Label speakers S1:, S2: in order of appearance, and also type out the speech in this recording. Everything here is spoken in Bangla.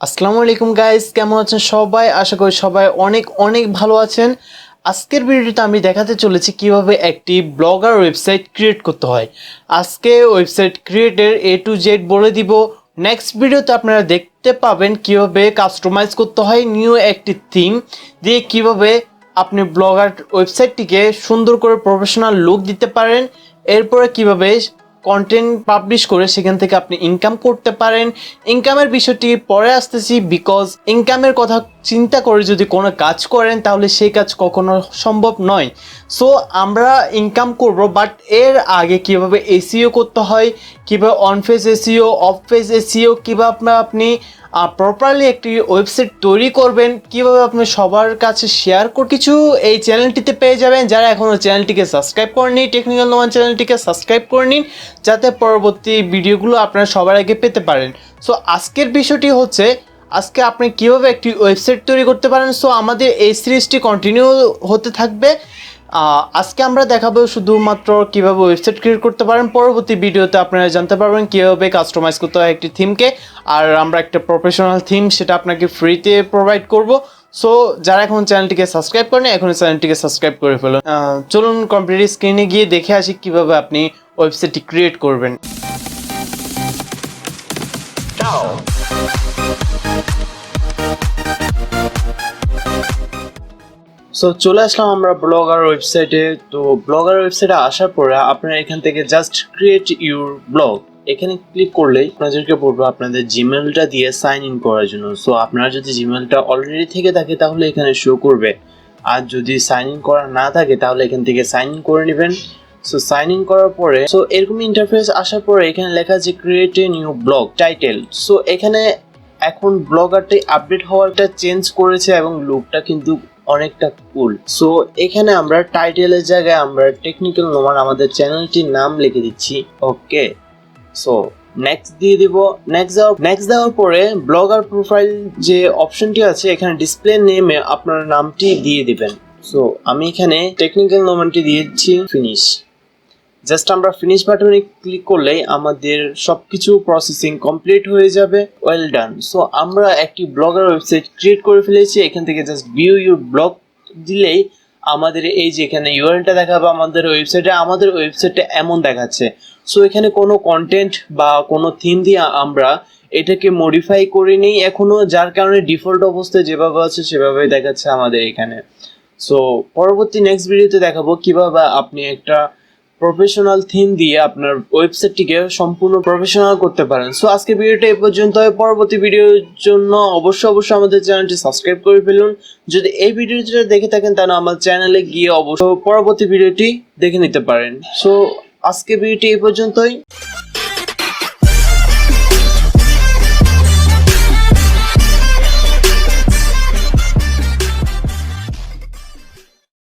S1: আসসালামু আলাইকুম গাইস, কেমন আছেন সবাই? আশা করি সবাই অনেক অনেক ভালো আছেন। আজকের ভিডিওতে আমি দেখাতে চলেছি কিভাবে একটি ব্লগার ওয়েবসাইট ক্রিয়েট করতে হয়। আজকে ওয়েবসাইট ক্রিয়েটের এ টু জেড বলে দিব। নেক্সট ভিডিওতে আপনারা দেখতে পাবেন কিভাবে কাস্টমাইজ করতে হয় নিউ একটি থিম দিয়ে, কিভাবে আপনি ব্লগার ওয়েবসাইটটিকে সুন্দর করে প্রফেশনাল লুক দিতে পারেন। এরপরে কিভাবে কন্টেন্ট পাবলিশ করে সেখান থেকে আপনি ইনকাম করতে পারেন। ইনকামের বিষয়টি পরে আসতেছি, বিকজ ইনকামের কথা চিন্তা করে যদি কোনো কাজ করেন তাহলে সেই কাজ কখনো সম্ভব নয়। সো আমরা ইনকাম করব, বাট এর আগে কিভাবে এসইও করতে হয়, কিভাবে on page SEO, of page SEO, কিভাবে আপনি প্রপারলি একটি ওয়েবসাইট তৈরি করবেন, কিভাবে আপনি সবার কাছে শেয়ার কিছু এই চ্যানেলটিতে পেয়ে যাবেন। যারা এখনও চ্যানেলটিকে সাবস্ক্রাইব করেনি, টেকনিক্যাল নোমান চ্যানেলটিকে সাবস্ক্রাইব করে নিন, যাতে পরবর্তী ভিডিওগুলো আপনারা সবার আগে পেতে পারেন। সো আজকের বিষয়টি হচ্ছে আজকে আপনি কীভাবে একটি ওয়েবসাইট তৈরি করতে পারেন। সো আমাদের এই সিরিজটি কন্টিনিউ হতে থাকবে। আজকে আমরা দেখাবো শুধুমাত্র কিভাবে ওয়েবসাইট ক্রিয়েট করতে পারেন। পরবর্তী ভিডিওতে আপনারা জানতে পারবেন কীভাবে কাস্টমাইজ করতে হয় একটি থিমকে। আর আমরা একটা প্রফেশনাল থিম সেটা আপনাকে ফ্রিতে প্রোভাইড করব। সো যারা এখন চ্যানেলটিকে সাবস্ক্রাইব করেন, এখন চ্যানেলটিকে সাবস্ক্রাইব করে ফেলুন। চলুন কম্পিউটার স্ক্রিনে গিয়ে দেখে আসি কীভাবে আপনি ওয়েবসাইটটি ক্রিয়েট করবেন। সো চলে আসলাম আমরা ব্লগার ওয়েবসাইটে। তো ব্লগার ওয়েবসাইটে আসার পরে আপনারা এখান থেকে জাস্ট ক্রিয়েট ইউর ব্লগ এখানে ক্লিক করলেই আপনাদেরকে বলবো আপনাদের জিমেলটা দিয়ে সাইন ইন করার জন্য। সো আপনারা যদি জিমেলটা অলরেডি থেকে থাকে তাহলে এখানে শো করবে, আর যদি সাইন ইন করা না থাকে তাহলে এখান থেকে সাইন ইন করে নেবেন। সো সাইন ইন করার পরে সো এরকম ইন্টারফেস আসার পরে এখানে লেখা আছে create a new blog title. So এখানে এখন ব্লগারটি আপডেট হওয়ারটা চেঞ্জ করেছে এবং লুকটা কিন্তু অনেকটা কুল। সো এখানে আমরা টাইটেলের জায়গায় আমরা টেকনিক্যাল নোমান আমাদের চ্যানেলটির নাম লিখে দিচ্ছি। ওকে, সো নেক্সট দিয়ে দিব। নেক্সট দেওয়ার পরে ব্লগার প্রোফাইল যে অপশনটি আছে এখানে ডিসপ্লে নেমে আপনার নামটি দিয়ে দিবেন। সো আমি এখানে টেকনিক্যাল নোমানটি দিয়েছি, ফিনিশ। জাস্ট আমরা ফিনিশ বাটনে ক্লিক করলেই আমাদের সবকিছু প্রসেসিং কমপ্লিট হয়ে যাবে। Well done. সো আমরা একটি ব্লগার ওয়েবসাইট ক্রিয়েট করে ফেলেছি। এখান থেকে জাস্ট ভিউ ইউর ব্লগ দিলেই আমাদের এই যে এখানে ইউআরএলটা দেখাবে আমাদের ওয়েবসাইটে এমন দেখাচ্ছে। সো এখানে কোনো কন্টেন্ট বা কোনো থিম দিয়ে আমরা এটাকে মডিফাই করে নিই এখনো, যার কারণে ডিফল্ট অবস্থায় যেভাবে আছে সেভাবে দেখাচ্ছে আমাদের এখানে। সো পরবর্তী নেক্সট ভিডিওতে দেখাবো কিভাবে আপনি একটা প্রফেশনাল থিম দিয়ে আপনার ওয়েবসাইটটিকে সম্পূর্ণ প্রফেশনাল করতে পারেন। সো আজকে ভিডিওটা এই পর্যন্ত। পরবর্তী ভিডিওর জন্য অবশ্যই আমাদের চ্যানেলটি সাবস্ক্রাইব করে ফেলুন। যদি এই ভিডিওটা দেখে থাকেন তাহলে আমার চ্যানেলে গিয়ে অবশ্যই পরবর্তী ভিডিওটি দেখে নিতে পারেন। সো আজকে ভিডিওটি এই পর্যন্তই।